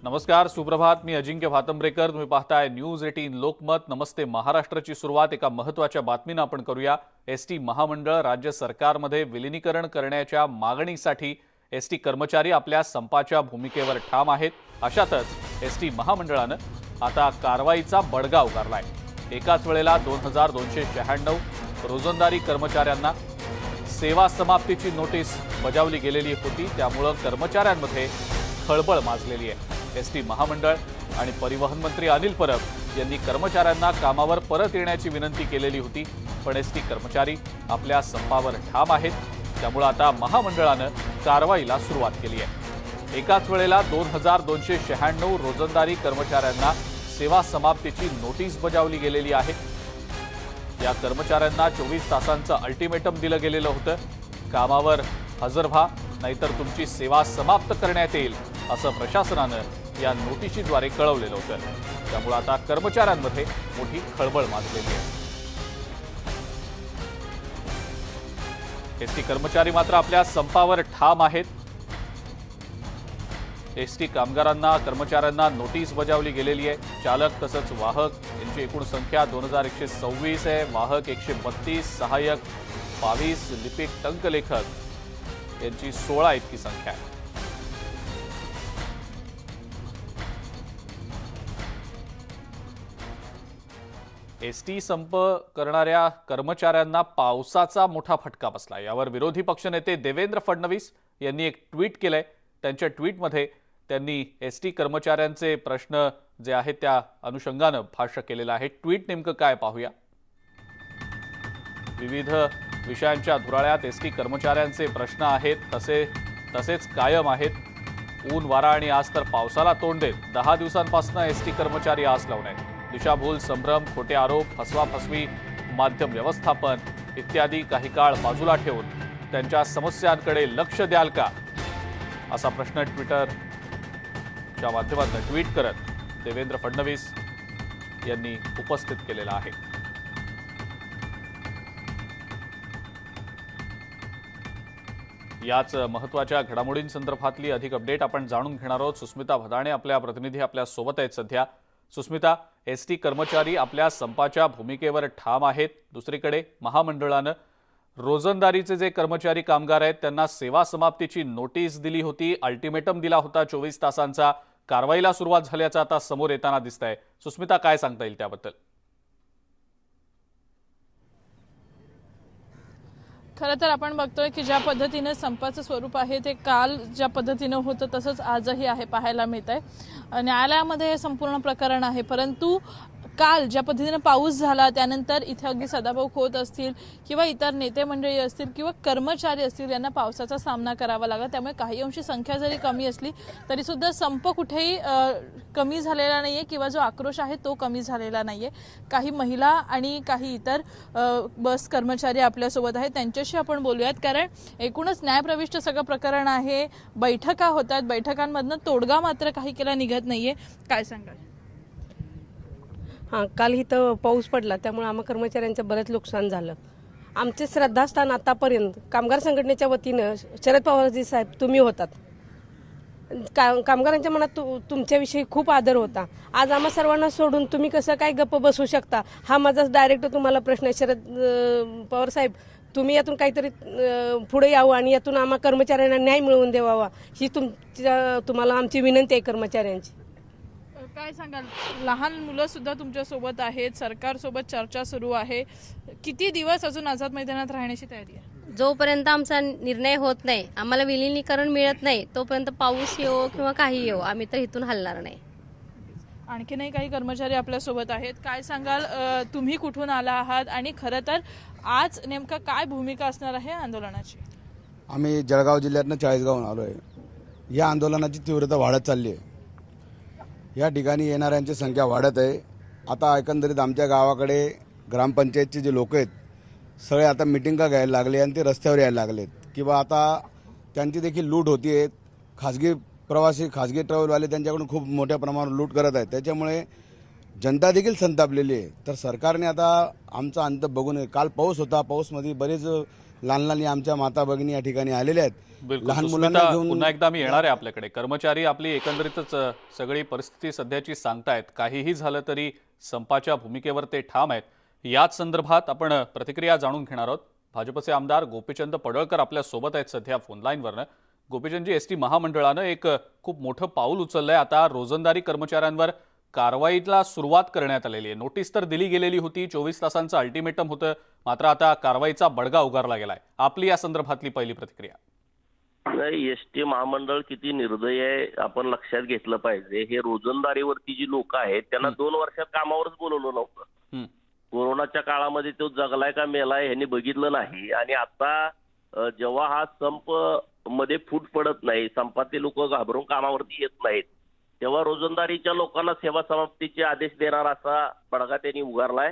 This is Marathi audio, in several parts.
नमस्कार, सुप्रभात. मी अजिंक्य भातंब्रेकर. तुम्ही पाहताय न्यूज 18 लोकमत. नमस्ते महाराष्ट्राची सुरुवात एका महत्त्वाच्या बातमीने आपण करूया. एसटी महामंडळ राज्य सरकारमध्ये विलीनीकरण करण्याच्या मागणीसाठी एसटी कर्मचारी आपल्या संपाच्या भूमिकेवर ठाम आहेत. अशातच एसटी महामंडळाने आता कारवाईचा बडगा उगारलाय. एकाच वेळेला 2296 रोजंदारी कर्मचाऱ्यांना सेवा समाप्तीची नोटीस बजावली गेलेली होती. त्यामुळे कर्मचाऱ्यांमध्ये खळबळ माजलेली आहे. एसटी महामंडळ आणि परिवहन मंत्री अनिल परब यांनी कर्मचाऱ्यांना कामावर परत येण्याची विनंती केलेली होती, पण एसटी कर्मचारी आपल्या संपावर ठाम आहेत. त्यामुळे आता महामंडळाने कारवाईला सुरुवात केली आहे. एकाच वेळेला 2296 रोजंदारी कर्मचाऱ्यांना सेवा समाप्तीची नोटीस बजावली गेलेली आहे. या कर्मचाऱ्यांना 24 तासांचं अल्टिमेटम दिलं गेलेलं होतं. कामावर हजर व्हा, नाहीतर तुमची सेवा समाप्त करण्यात येईल, असं प्रशासनानं या नोटिशीद्वारे कळवलेलं होतं. त्यामुळे आता कर्मचाऱ्यांमध्ये मोठी खळबळ माजलेली आहे. एसटी कर्मचारी मात्र आपल्या संपावर ठाम आहेत. एसटी कामगारांना कर्मचाऱ्यांना नोटीस बजावली गेलेली आहे. चालक तसंच वाहक यांची एकूण संख्या 2126 आहे. वाहक 132, सहाय्यक 22, लिपिक टंकलेखक यांची 16 इतकी संख्या आहे. एसटी संप करणाऱ्या कर्मचाऱ्यांना पावसाचा मोठा फटका बसला. यावर विरोधी पक्षनेते देवेंद्र फडणवीस यांनी एक ट्विट केलंय. त्यांच्या ट्विटमध्ये त्यांनी एसटी कर्मचाऱ्यांचे प्रश्न जे आहेत त्या अनुषंगानं भाष्य केलेलं आहे. ट्विट नेमकं काय पाहूया. विविध विषयांच्या धुराळ्यात एसटी कर्मचाऱ्यांचे प्रश्न आहेत तसेच कायम आहेत. ऊन वारा आणि आज तर पावसाला तोंड देत 10 दिवसांपासून एसटी कर्मचारी आस लावून आहेत. दिशाभूल, संभ्रम, खोटे आरोप, फसवाफसवी, माध्यम व्यवस्थापन इत्यादी काही काळ बाजूला ठेवून त्यांच्या समस्यांकडे लक्ष द्याल का, असा प्रश्न ट्विटरच्या माध्यमातून ट्विट करत देवेंद्र फडणवीस यांनी उपस्थित केलेला आहे. याच महत्त्वाच्या घडामोडींसंदर्भातली अधिक अपडेट आपण जाणून घेणार आहोत. सुस्मिता भदाणे आपल्या प्रतिनिधी आपल्या सोबत आहेत सध्या. सुस्मिता, एसटी कर्मचारी आपल्या संपाच्या भूमिकेवर ठाम आहेत. दुसरीकडे महामंडळानं रोजंदारीचे जे कर्मचारी कामगार आहेत त्यांना सेवा समाप्तीची नोटीस दिली होती, अल्टिमेटम दिला होता 24 तासांचा. कारवाईला सुरुवात झाल्याचं आता समोर येताना दिसतंय. सुस्मिता, काय सांगता येईल त्याबद्दल? खरं तर आपण बघतोय की ज्या पद्धतीने संपाचं स्वरूप आहे ते काल ज्या पद्धतीने होतं तसंच आजही आहे पाहायला मिळत आहे. न्यायालयामध्ये हे संपूर्ण प्रकरण आहे, परंतु काल ज्या पद्धतीने पाऊस झाला त्यानंतर इथे अगदी सदाभाऊ खोत असतील किंवा इतर नेते मंडळी असतील किंवा कर्मचारी असतील यांना पावसाचा सामना करावा लागला. त्यामुळे काही अंशी संख्या जरी कमी असली तरी सुद्धा संप कुठेही कमी झालेला नाहीये किंवा जो आक्रोश आहे तो कमी झालेला नाहीये. काही महिला आणि काही इतर बस कर्मचारी आपल्यासोबत आहेत, त्यांच्याशी आपण बोलूयात. कारण एकूणच न्यायप्रविष्ट सगळं प्रकरण आहे. बैठका होतात, बैठकांमधनं तोडगा मात्र काही केला निघत नाहीये. काय सांगाल? हां, काल इथं पाऊस पडला त्यामुळे आम्हा कर्मचाऱ्यांचं बरंच नुकसान झालं. आमचे श्रद्धास्थान आतापर्यंत कामगार संघटनेच्या वतीनं शरद पवारजी साहेब तुम्ही होतात. कामगारांच्या मनात तुमच्याविषयी खूप आदर होता. आज आम्हा सर्वांना सोडून तुम्ही कसं काय गप्प बसू शकता, हा माझा डायरेक्ट तुम्हाला प्रश्न आहे. शरद पवार साहेब, तुम्ही यातून काहीतरी पुढे यावं आणि यातून आम्हा कर्मचाऱ्यांना न्याय मिळवून द्यावा, ही तुम्हाला आमची विनंती आहे कर्मचाऱ्यांची. काय सांगाल? लहान मुलं सुद्धा तुमच्या सोबत आहेत, सरकारसोबत चर्चा सुरू आहे. किती दिवस अजून आझाद मैदानात राहण्याची तयारी आहे? जोपर्यंत आमचा निर्णय होत नाही, आम्हाला विलिनीकरण मिळत नाही, तोपर्यंत पाऊस येवो किंवा काही येवो आम्ही तर इथून हलणार नाही. आणखीनही काही कर्मचारी आपल्यासोबत आहेत. काय सांगाल, तुम्ही कुठून आला आहात आणि खरं तर आज नेमका काय भूमिका असणार आहे आंदोलनाची? आम्ही जळगाव जिल्ह्यातनं चाळीसगावहून आलो आहे. या आंदोलनाची तीव्रता वाढत चालली आहे. या ठिकाणी येणाऱ्यांची संख्या वाढत आहे. आता एकंदरीत आमच्या गावाकडे ग्रामपंचायतचे जे लोक आहेत सगळे आता मिटिंगा घ्यायला लागले आणि ते रस्त्यावर यायला लागलेत किंवा आता त्यांची देखील लूट होती आहे. खाजगी प्रवासी, खाजगी ट्रॅव्हलवाले त्यांच्याकडून खूप मोठ्या प्रमाणावर लूट करत आहेत. त्याच्यामुळे जनता देखील संतापलेली आहे. तर सरकारने आता आमचा अंत बघून, काल पाऊस होता, पाऊसमध्ये बरेच लहान लहान आमच्या माता भगिनी या ठिकाणी आलेल्या आहेत. बिलकुल. लहान सुस्मिता, मुलांना घेऊन पुन्हा एकदा मी येणार आहे आपल्याकडे. कर्मचारी आपली एकंदरीतच सगळी परिस्थिती सध्याची सांगतायत. काहीही झालं तरी संपाच्या भूमिकेवर ते ठाम आहेत. याच संदर्भात आपण प्रतिक्रिया जाणून घेणार आहोत. भाजपचे आमदार गोपीचंद पडळकर आपल्या सोबत आहेत सध्या फोनलाईनवरनं. गोपीचंदजी, एसटी महामंडळानं एक खूप मोठं पाऊल उचललंय. आता रोजंदारी कर्मचाऱ्यांवर कारवाईला सुरुवात करण्यात आलेली आहे. नोटीस तर दिली गेलेली होती, 24 तासांचं अल्टिमेटम होतं, मात्र आता कारवाईचा बडगा उगारला गेलाय. आपली या संदर्भातली पहिली प्रतिक्रिया. नाही, एसटी महामंडळ किती निर्दयी आहे आपण लक्षात घेतलं पाहिजे. हे रोजंदारीवरती जी लोक आहेत त्यांना 2 वर्षात कामावरच बोलवलं नव्हतं. हं. कोरोनाच्या काळामध्ये तो जगलाय का मेलाय ह्यांनी बघितलं नाही. आणि आता जेव्हा हा संप मध्ये फूट पडत नाही, संपातले लोक घाबरून कामावरती येत नाहीत, तेव्हा रोजंदारीच्या लोकांना सेवा समाप्तीचे आदेश देणार असा बडगा त्यांनी उगारलाय.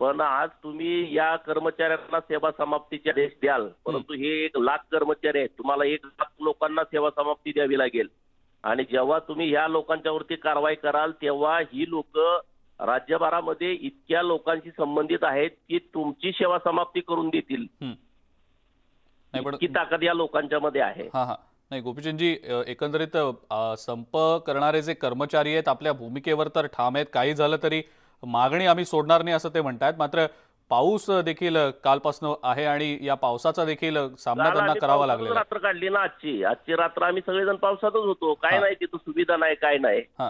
पण आज तुम्ही या कर्मचाऱ्यांना सेवा समाप्तीचे आदेश द्याल, परंतु हे 1 लाख कर्मचारी आहेत, तुम्हाला 1 लाख लोकांना सेवा समाप्ती द्यावी लागेल. आणि जेव्हा तुम्ही ह्या लोकांच्यावरती कारवाई कराल तेव्हा ही लोक राज्यभरामध्ये इतक्या लोकांशी संबंधित आहेत की तुमची सेवा समाप्ती करून देतील. नाही पण इतकी ताकद या लोकांच्या मध्ये आहे. हा. नाही गोपीचंदजी, एकंदरीत संप करणारे जे कर्मचारी आहेत आपल्या भूमिकेवर तर ठाम आहेत. काही झालं तरी मागणी आम्ही सोडणार नाही असं ते म्हणतायत. मात्र पाऊस देखील कालपासून आहे आणि या पावसाचा देखील सामना काल त्यांना आम्ही करावा पावसातच लागलेला आहे. रात्र काढली ना. आजची रात्र आम्ही सगळेजण पावसातच होतो. काय हा. नाही तिथं सुविधा नाही, काय नाही. हा.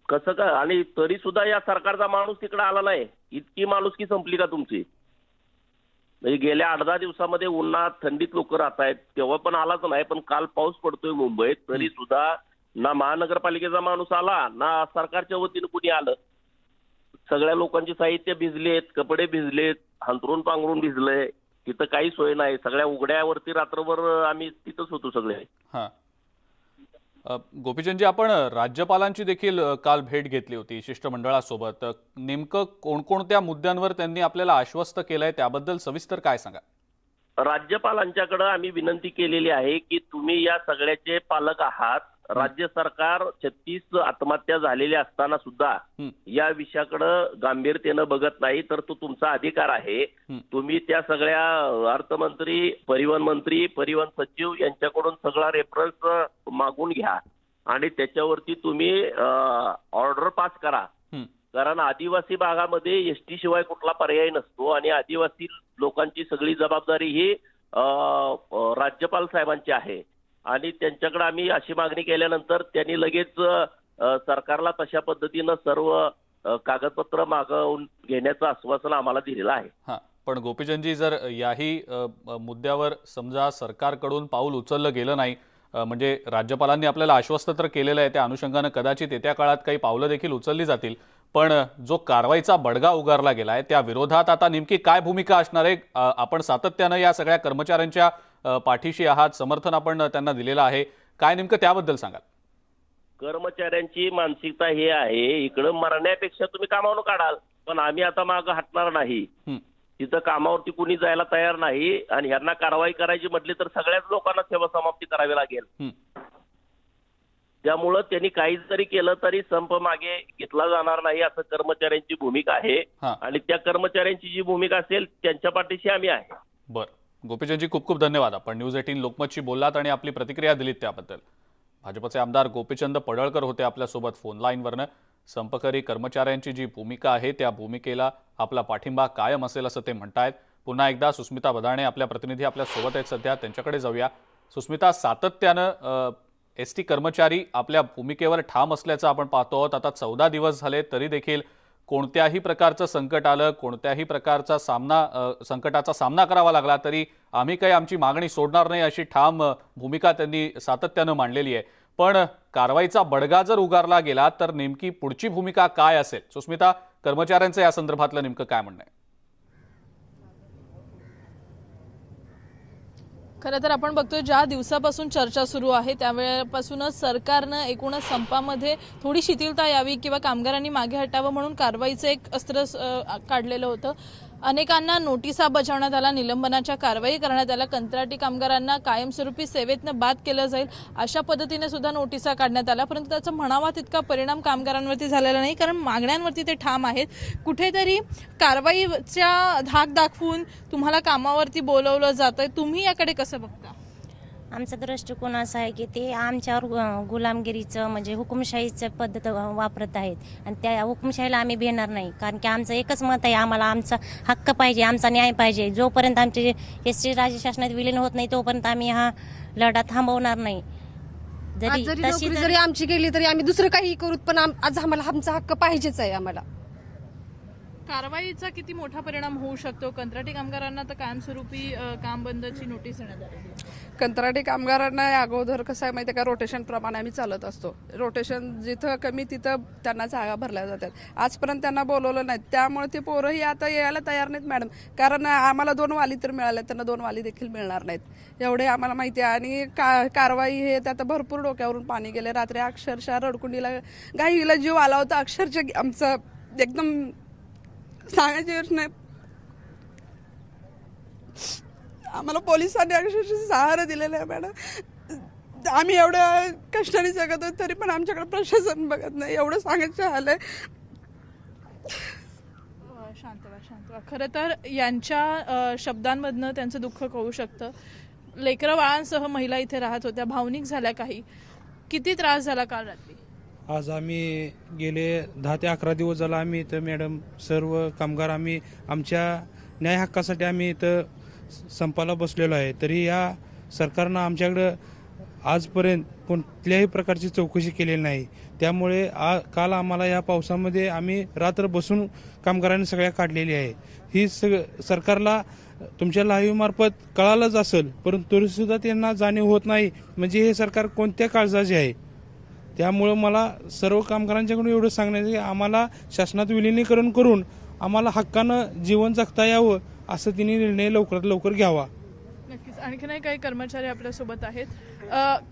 कसं का? आणि तरी सुद्धा या सरकारचा माणूस तिकडे आला नाही. इतकी माणुसकी संपली का तुमची? म्हणजे गेल्या 8-10 दिवसामध्ये उन्हात थंडीत लोक राहत आहेत, तेव्हा पण आलाच नाही. पण काल पाऊस पडतोय मुंबईत, तरी सुद्धा ना महानगरपालिकेचा माणूस आला ना सरकारच्या वतीनं कुणी आलं. सगळ्या लोकांची साहित्य भिजलेत, कपडे भिजलेत, हंतरून पांघरून भिजलंय. तिथं काही सोय नाही. सगळ्या उघड्यावरती रात्रभर आम्ही तिथंच होतो सगळे. हा. गोपीचंदजी, आपण राज्यपालांची देखील काल भेट घेतली होती शिष्टमंडळासोबत. नेमकं कोणकोणत्या मुद्द्यांवर त्यांनी आपल्याला आश्वस्त केलंय त्याबद्दल सविस्तर काय सांगा. राज्यपालांच्याकडे आम्ही विनंती केलेली आहे की तुम्ही या सगळ्याचे पालक आहात. राज्य सरकार 36 आत्महत्या झालेल्या असताना सुद्धा या विषयाकडे गांभीर्याने बघत नाही, तर तो तुमचा अधिकार आहे. तुम्ही त्या सगळ्या अर्थमंत्री, परिवहन मंत्री, परिवहन सचिव यांच्याकडून सगळा रेफरन्स मागून घ्या आणि त्याच्यावरती तुम्ही ऑर्डर पास करा. कारण आदिवासी भागामध्ये एसटी शिवाय कुठला पर्याय नसतो आणि आदिवासी लोकांची सगळी जबाबदारी ही राज्यपाल साहेबांची आहे. आणि त्यांच्याकडे आम्ही अशी मागणी केल्यानंतर त्यांनी लगेच सरकारला तशा पद्धतीनं सर्व कागदपत्र मागवून घेण्याचं आश्वासन आम्हाला दिलेलं आहे. हा. पण गोपीचंदजी, जर याही मुद्द्यावर समजा सरकारकडून पाऊल उचललं गेलं नाही, म्हणजे राज्यपालांनी आपल्याला आश्वस्त तर केलेलं आहे, त्या अनुषंगानं कदाचित येत्या काळात काही पावलं देखील उचलली जातील, पण जो कारवाईचा बडगा उगारला गेलाय त्या विरोधात आता नेमकी काय भूमिका असणार आहे? आपण सातत्यानं या सगळ्या कर्मचाऱ्यांच्या पाठीशी आहात, समर्थन आपण त्यांना दिलेलं आहे. काय नेमकं त्याबद्दल सांगाल? कर्मचाऱ्यांची मानसिकता हे आहे, इकडं मरण्यापेक्षा तुम्ही कामावरून काढाल, पण आम्ही आता मागं हटणार नाही. तिथं कामावरती कुणी जायला तयार नाही आणि ह्यांना कारवाई करायची म्हटली तर सगळ्याच लोकांना सेवा समाप्ती करावी लागेल. त्यामुळं त्यांनी काही जरी केलं तरी संप मागे घेतला जाणार नाही असं कर्मचाऱ्यांची भूमिका आहे. आणि त्या कर्मचाऱ्यांची जी भूमिका असेल त्यांच्या पाठीशी आम्ही आहे. बरं गोपीचंदजी, खूप खूप धन्यवाद. आपण न्यूज 18 लोकमतशी बोललात आणि आपली प्रतिक्रिया दिलीत त्याबद्दल. भाजपचे आमदार गोपीचंद पडळकर होते आपल्यासोबत फोनलाईनवरनं. संपकरी कर्मचाऱ्यांची जी भूमिका आहे त्या भूमिकेला आपला पाठिंबा कायम असेल असं ते म्हणतायत. पुन्हा एकदा सुस्मिता बदाणे आपल्या प्रतिनिधी आपल्या सोबत आहेत सध्या, त्यांच्याकडे जाऊया. सुस्मिता, सातत्यानं एसटी कर्मचारी आपल्या भूमिकेवर ठाम असल्याचं आपण पाहतो आहोत. आता 14 दिवस झाले तरी देखील कोणत्याही प्रकारचं संकट आलं, कोणत्याही प्रकारचा संकटाचा सामना करावा लागला तरी आम्ही काही आमची मागणी सोडणार नाही अशी ठाम भूमिका त्यांनी सातत्यानं मांडलेली आहे. पण कारवाईचा बडगा जर उगारला गेला तर नेमकी पुढची भूमिका काय असेल? सुस्मिता, कर्मचाऱ्यांचं या संदर्भातलं नेमकं काय म्हणणं आहे? खरं तर आपण बघतोय ज्या दिवसापासून चर्चा सुरू आहे त्यावेळेपासूनच सरकारनं एकूणच संपामध्ये थोडी शिथिलता यावी किंवा कामगारांनी मागे हटावं म्हणून कारवाईचं एक अस्त्र काढलेलं होतं. अनेकांना नोटिसा बजावण्यात आला, निलंबनाच्या कारवाई करण्यात आल्या, कंत्राटी कामगारांना कायमस्वरूपी सेवेतनं बाद केलं जाईल अशा पद्धतीने सुद्धा नोटिसा काढण्यात आल्या, परंतु त्याचा म्हणावा तितका परिणाम कामगारांवरती झालेला नाही, कारण मागण्यांवरती ते ठाम आहेत. कुठेतरी कारवाईच्या धाक दाखवून तुम्हाला कामावरती बोलवलं जातंय. तुम्ही याकडे कसं बघता? आमचा दृष्टिकोन असा आहे की ते आमच्यावर गुलामगिरीचं म्हणजे हुकुमशाहीचं पद्धत वापरत आहेत आणि त्या हुकुमशाहीला आम्ही भेटणार नाही. कारण की आमचं एकच मत आहे, आम्हाला आमचा हक्क पाहिजे, आमचा न्याय पाहिजे. जोपर्यंत आमचे एसटी राज्य शासनात विलीन होत नाही तोपर्यंत आम्ही हा लढा थांबवणार नाही. आज जरी नोकरी जरी आमची गेली तरी आम्ही दुसरं काही करू, पण आज आम्हाला आमचा हक्क पाहिजेच आहे. आम्हाला कारवाईचा किती मोठा परिणाम होऊ शकतो? कंत्राटी कामगारांना तर कायमस्वरूपी काम बंदची नोटीस देण्यात आली. कंत्राटी कामगारांना अगोदर कसं आहे माहिती आहे का, रोटेशन प्रमाणे आम्ही चालत असतो. रोटेशन जिथं कमी तिथं त्यांना जागा भरल्या जातात. आजपर्यंत त्यांना बोलवलं नाही, त्यामुळे ते पोरंही आता यायला तयार नाहीत मॅडम. कारण आम्हाला 2 वाली तर मिळाल्या, त्यांना 2 वाली देखील मिळणार नाहीत एवढे आम्हाला माहिती आहे. आणि कारवाई हे त्यात भरपूर डोक्यावरून पाणी गेले. रात्री अक्षरशः रडकुंडीला गाईला जीव आला होता. अक्षरशः आमचं एकदम सांगायची गोष्ट नाही. आम्हाला पोलिसांनी अक्षरशः सहारा दिलेला आहे मॅडम. आम्ही एवढ्या कष्टाने जगत होतो तरी पण आमच्याकडे प्रशासन बघत नाही, एवढं सांगायचं आलंय. शांत व्हा. खरं तर यांच्या शब्दांमधनं त्यांचं दुःख कळू शकतं. लेकरं बाळांसह महिला इथे राहत होत्या, भावनिक झाल्या काही. किती त्रास झाला काल रात्री? आज आम्ही गेले 10 ते 11 दिवस झाला आम्ही इथं मॅडम सर्व कामगार आम्ही आमच्या न्याय हक्कासाठी आम्ही इथं संपाला बसलेलो आहे. तरी या सरकारनं आमच्याकडं आजपर्यंत कोणत्याही प्रकारची चौकशी केलेली नाही. त्यामुळे काल आम्हाला या पावसामध्ये आम्ही रात्र बसून कामगारांनी सगळ्या काढलेली आहे. ही सरकारला तुमच्या लाईव्हमार्फत कळालंच असेल, परंतु तरीसुद्धा त्यांना जाणीव होत नाही. म्हणजे हे सरकार कोणत्या काळजाचे आहे. त्यामुळं मला सर्व कामगारांच्याकडून एवढं सांगण्याचं की आम्हाला शासनात विलिनीकरण करून आम्हाला हक्कानं जीवन जगता यावं असं तिने निर्णय लवकरात लवकर घ्यावा. नक्कीच. आणखीनही काही कर्मचारी आपल्यासोबत आहेत.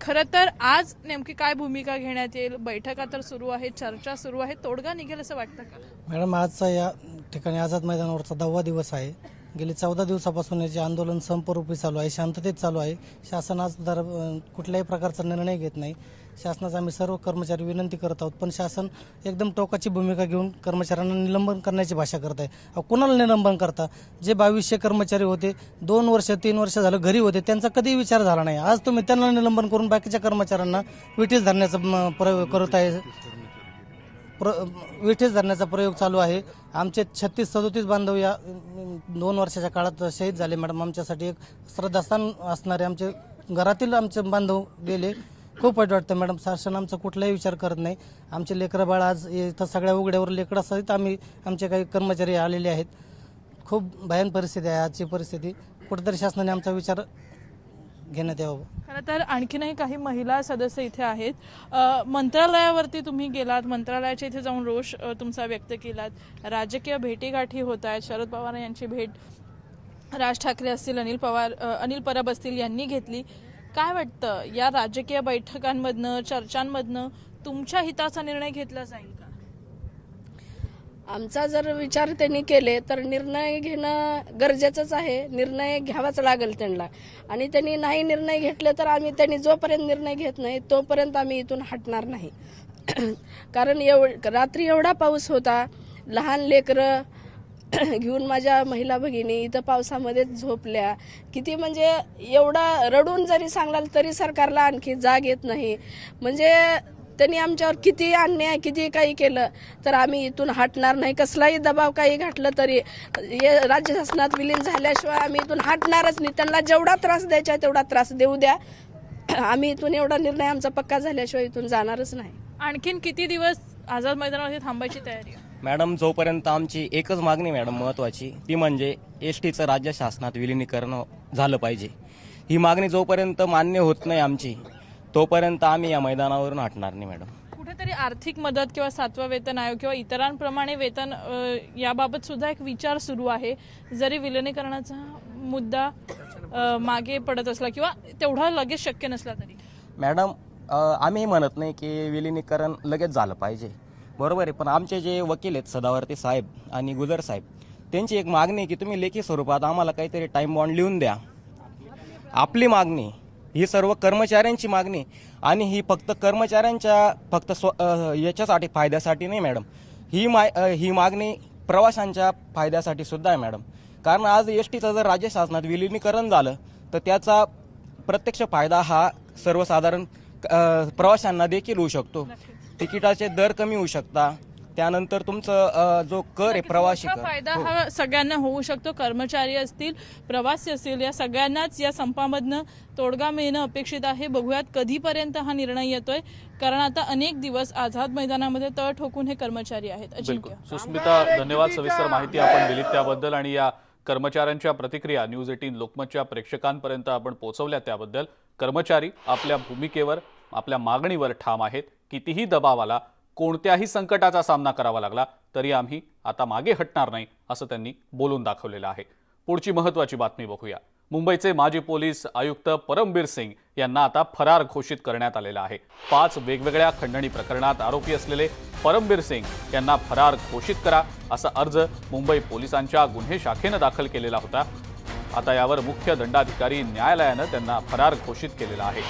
खरं तर आज नेमकी काय भूमिका घेण्यात येईल? बैठका तर सुरू आहेत, चर्चा सुरू आहे, तोडगा निघेल असं वाटतं का? मॅडम, आजचा या ठिकाणी आझाद मैदानावरचा 10वा दिवस आहे. गेली 14 दिवसापासून याचे आंदोलन संपरूपी चालू आहे, शांततेत चालू आहे. शासन आज कुठल्याही प्रकारचा निर्णय घेत नाही. शासनाचा आम्ही सर्व कर्मचारी विनंती करत आहोत, पण शासन एकदम टोकाची भूमिका घेऊन कर्मचाऱ्यांना निलंबन करण्याची भाषा करत आहे. कोणाला निलंबन करता? जे 2200 कर्मचारी होते, 2 वर्ष 3 वर्ष झालं घरी होते, त्यांचा कधीही विचार झाला नाही. आज तुम्ही त्यांना निलंबन करून बाकीच्या कर्मचाऱ्यांना विटीस धरण्याचा प्रयोग करत आहे. विठीस धरण्याचा प्रयोग चालू आहे. आमचे 36-37 बांधव या 2 वर्षाच्या काळात शहीद झाले. मॅडम, आमच्यासाठी एक श्रद्धास्थान असणारे आमचे घरातील आमचे बांधव गेले. खूप वाईट वाटतं मॅडम. शासन आमचा कुठलाही विचार करत नाही. आमचे लेकरं बाळ आज इथं सगळ्या उघड्यावर लेकरासहित आमचे काही कर्मचारी आलेले आहेत. खूप भयान परिस्थिती आहे आजची परिस्थिती. कुठेतरी शासनाने आमचा विचार घेण्यात यावं. खरं तर आणखीनही काही महिला सदस्य इथे आहेत. मंत्रालयावरती तुम्ही गेलात, मंत्रालयाच्या इथे जाऊन रोष तुमचा व्यक्त केलात. राजकीय भेटीगाठी होत आहेत. शरद पवार यांची भेट राज ठाकरे असतील, अनिल परब असतील यांनी घेतली. काय वाटतं, या राजकीय बैठकांमधनं, चर्चांमधनं तुमच्या हिताचा निर्णय घेतला जाईल का? आमचा जर विचार त्यांनी केले तर निर्णय घेणं गरजेचंच आहे. निर्णय घ्यावाच लागेल त्यांना. आणि त्यांनी नाही निर्णय घेतले तर त्यांनी जोपर्यंत निर्णय घेत नाही तोपर्यंत आम्ही इथून हटणार नाही. कारण रात्री एवढा पाऊस होता, लहान लेकरं घेऊन माझ्या महिला भगिनी इथं पावसामध्ये झोपल्या. किती म्हणजे एवढा रडून जरी सांगाल तरी सरकारला आणखी जाग येत नाही. म्हणजे त्यांनी आमच्यावर किती अन्याय, किती काही केलं तर आम्ही इथून हटणार नाही. कसलाही दबाव काही घातलं तरी राज्य शासनात विलीन झाल्याशिवाय आम्ही इथून हटणारच नाही. त्यांना जेवढा त्रास द्यायचा तेवढा त्रास देऊ द्या. आम्ही इथून एवढा निर्णय आमचा पक्का झाल्याशिवाय इथून जाणारच नाही. आणखीन किती दिवस आझाद मैदानावरती थांबायची तयारी आहे? मॅडम, जोपर्यंत आमची एकच मागणी मॅडम महत्त्वाची, ती म्हणजे एसटीचं राज्य शासनात विलिनीकरण झालं पाहिजे. ही मागणी जोपर्यंत मान्य होत नाही आमची, तोपर्यंत आम्ही या मैदानावरून हटणार नाही मॅडम. कुठेतरी आर्थिक मदत किंवा 7वा वेतन आयोग किंवा इतरांप्रमाणे वेतन याबाबत सुद्धा एक विचार सुरू आहे. जरी विलिनीकरणाचा मुद्दा मागे पडत असला किंवा तेवढा लगेच शक्य नसला तरी. मॅडम, आम्ही म्हणत नाही की विलिनीकरण लगेच झालं पाहिजे, बरोबर आहे. पण आमचे जे वकील आहेत सदावर्ती साहेब आणि गुजर साहेब, त्यांची एक मागणी आहे की तुम्ही लेखी स्वरूपात आम्हाला काहीतरी टाईम बॉन्ड लिहून द्या. आपली मागणी ही सर्व कर्मचाऱ्यांची मागणी, आणि ही फक्त कर्मचाऱ्यांच्या याच्यासाठी फायद्यासाठी नाही मॅडम, ही मागणी प्रवाशांच्या फायद्यासाठी सुद्धा आहे मॅडम. कारण आज एसटीचं जर राज्य शासनात विलिनीकरण झालं तर त्याचा प्रत्यक्ष फायदा हा सर्वसाधारण प्रवाशांना देखील होऊ शकतो. तिकिटाचे दर कमी होऊ शकता, त्यानंतर तुमचं जो कर आहे प्रवासी कर, फायदा हा सगळ्यांना होऊ शकतो. कर्मचारी असतील, प्रवासी असतील, या सगळ्यांनाच या संपामधनं तोडगा मिळणं अपेक्षित आहे. बघूयात कधीपर्यंत हा निर्णय येतोय, कारण आता अनेक दिवस आझाद मैदानामध्ये तळ ठोकून हे कर्मचारी आहेत. अजिंक्य. सुस्मिता, धन्यवाद. सविस्तर माहिती आपण दिलीत त्याबद्दल आणि या कर्मचाऱ्यांच्या प्रतिक्रिया न्यूज 18 लोकमतच्या प्रेक्षकांपर्यंत आपण पोहोचवल्या त्याबद्दल. कर्मचारी आपल्या भूमिकेवर, आपल्या मागणीवर ठाम आहेत. कितीही दबाव आला, कोणत्याही संकटाचा सामना करावा लागला तरी आम्ही आता मागे हटणार नाही असं त्यांनी बोलून दाखवलेलं आहे. पुढची महत्त्वाची बातमी बघूया. मुंबईचे माजी पोलीस आयुक्त परमबीर सिंग यांना आता फरार घोषित करण्यात आलेलं आहे. 5 वेगवेगळ्या खंडणी प्रकरणात आरोपी असलेले परमबीर सिंग यांना फरार घोषित करा असा अर्ज मुंबई पोलिसांच्या गुन्हे शाखेनं दाखल केलेला होता. आता यावर मुख्य दंडाधिकारी न्यायालयानं त्यांना फरार घोषित केलेला आहे.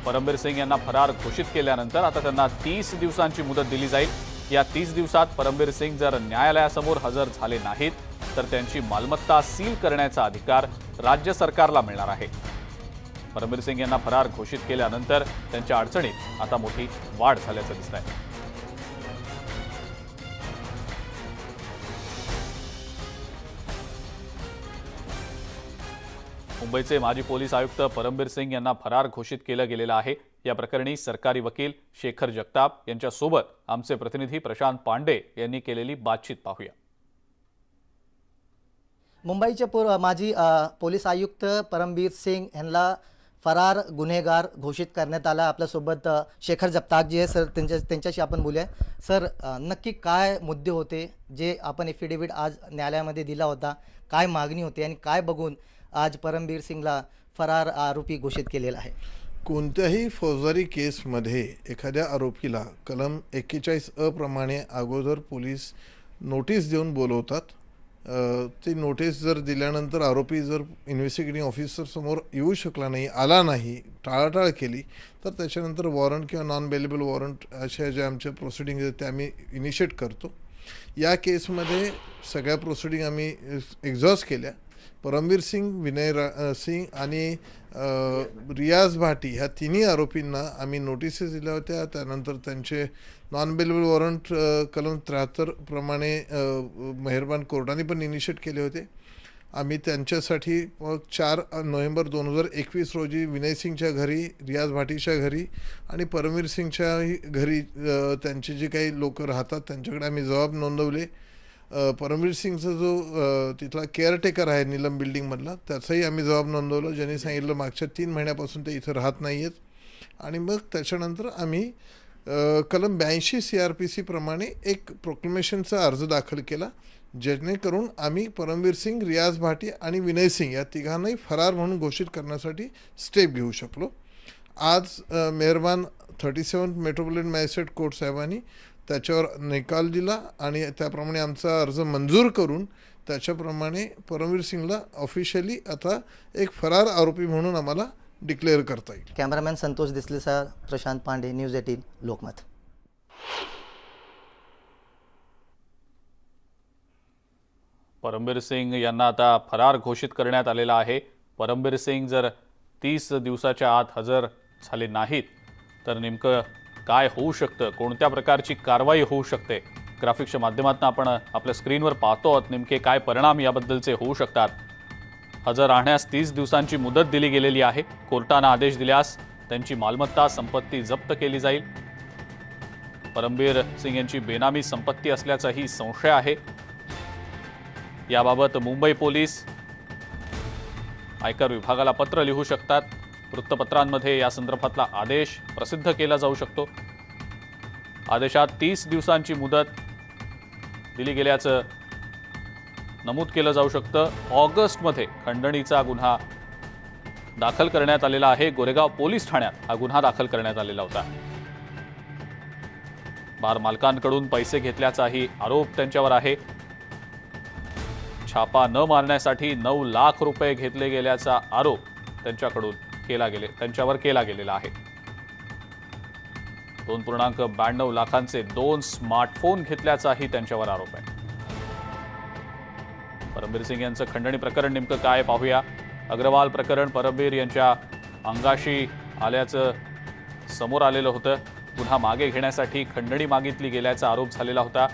परमबीर सिंग यांना फरार घोषित केल्यानंतर आता त्यांना 30 दिवसांची मुदत दिली जाईल. या 30 दिवसात परमबीर सिंग जर न्यायालयासमोर हजर झाले नाहीत तर त्यांची मालमत्ता सील करण्याचा अधिकार राज्य सरकारला मिळणार आहे. परमबीर सिंग यांना फरार घोषित केल्यानंतर त्यांच्या अडचणीत आता मोठी वाढ झाल्याचं दिसतंय. मुंबईचे माजी पोलीस आयुक्त परमबीर सिंग यांना फरार घोषित केलं गेलेलं आहे. या प्रकरणी सरकारी वकील शेखर जगताप यांच्यासोबत आमचे प्रतिनिधी प्रशांत पांडे यांनी केलेली बातचीत पाहूया. मुंबईचे माजी पोलीस आयुक्त परमबीर सिंग यांना फरार गुन्हेगार घोषित करण्यात आला. आपल्यासोबत शेखर जगतापजी आहे सर, त्यांच्याशी आपण बोलूया. सर, नक्की काय मुद्दे होते जे आपण एफिडेव्हिट आज न्यायालयामध्ये दिला होता, काय मागणी होती आणि काय बघून आज परमबीर सिंगला फरार आरोपी घोषित केलेला आहे? कोणत्याही फौजदारी केसमध्ये एखाद्या आरोपीला कलम 41(अ) प्रमाणे अगोदर पोलीस नोटीस देऊन बोलवतात. ती नोटीस जर दिल्यानंतर आरोपी जर इन्व्हेस्टिगेटिंग ऑफिसर समोर येऊ शकला नाही, आला नाही, टाळाटाळ केली, तर त्याच्यानंतर वॉरंट किंवा नॉन बेलेबल वॉरंट अशा ज्या आमच्या प्रोसिडिंग आहेत त्या आम्ही इनिशिएट करतो. या केसमध्ये सगळ्या प्रोसिडिंग आम्ही एक्झॉस्ट केल्या. परमबीर सिंग, विनय सिंग आणि रियाज भाटी ह्या तिन्ही आरोपींना आम्ही नोटिसेस दिल्या होत्या. त्यानंतर त्यांचे नॉन बेलेबल वॉरंट कलम 73 प्रमाणे मेहरबान कोर्टाने पण इनिशिएट केले होते. आम्ही त्यांच्यासाठी 4 नोव्हेंबर 2021 रोजी विनय सिंगच्या घरी, रियाज भाटीच्या घरी आणि परमबीर सिंगच्या घरी त्यांचे जे काही लोक राहतात त्यांच्याकडे आम्ही जबाब नोंदवले. परमबीर सिंगचा जो तिथला केअरटेकर आहे नीलम बिल्डिंगमधला, त्याचाही आम्ही जबाब नोंदवला, ज्यांनी सांगितलं मागच्या 3 महिन्यापासून ते इथं राहत नाही आहेत. आणि मग त्याच्यानंतर आम्ही कलम 82 CRPC प्रमाणे एक प्रोक्लेमेशनचा अर्ज दाखल केला, जेणेकरून आम्ही परमबीर सिंग, रियाज भाटी आणि विनय सिंग या तिघांनाही फरार म्हणून घोषित करण्यासाठी स्टेप घेऊ शकलो. आज मेहरबान 37 मेट्रोपॉलिटन मॅजिस्ट्रेट कोर्ट साहेबांनी त्याच्यावर निकाल दिला आणि त्याप्रमाणे आमचा अर्ज मंजूर करून त्याच्याप्रमाणे परमबीर सिंगला ऑफिशियली आता एक फरार आरोपी म्हणून आम्हाला डिक्लेअर करता येईल. कॅमेरामॅन संतोष देसलेसह प्रशांत पांडे, न्यूज 18 लोकमत. परमबीर सिंग यांना आता फरार घोषित करण्यात आलेला आहे. परमबीर सिंग जर 30 दिवसाच्या आत हजर झाले नाहीत तर नेमकं काय होऊ शकतं, कोणत्या प्रकारची कारवाई होऊ शकते, ग्राफिक्सच्या माध्यमातून आपण आपल्या स्क्रीनवर पाहतो आहोत नेमके काय परिणाम याबद्दलचे होऊ शकतात. हजर राहण्यास 30 दिवसांची मुदत दिली गेलेली आहे. कोर्टानं आदेश दिल्यास त्यांची मालमत्ता, संपत्ती जप्त केली जाईल. परमबीर सिंग यांची बेनामी संपत्ती असल्याचाही संशय आहे. याबाबत मुंबई पोलीस आयकर विभागाला पत्र लिहू शकतात. वृत्तपत्रांमध्ये या संदर्भातला आदेश प्रसिद्ध केला जाऊ शकतो. आदेशात 30 दिवसांची मुदत दिली गेल्याचं नमूद केलं जाऊ शकतं. ऑगस्टमध्ये खंडणीचा गुन्हा दाखल करण्यात आलेला आहे. गोरेगाव पोलीस ठाण्यात हा गुन्हा दाखल करण्यात आलेला होता. बार मालकांकडून पैसे घेतल्याचाही आरोप त्यांच्यावर आहे. छापा न मारण्यासाठी 9 लाख रुपये घेतले गेल्याचा आरोप त्यांच्यावर केला गेलेला आहे. 2.92 लाखांचे 2 स्मार्टफोन घेतल्याचाही त्यांच्यावर आरोप आहे. परमबीर सिंग यांचं खंडणी प्रकरण नेमकं काय पाहूया. अग्रवाल प्रकरण परमबीर यांच्या अंगाशी आल्याचं समोर आलेलं होतं. पुन्हा मागे घेण्यासाठी खंडणी मागितली गेल्याचा आरोप झालेला होता.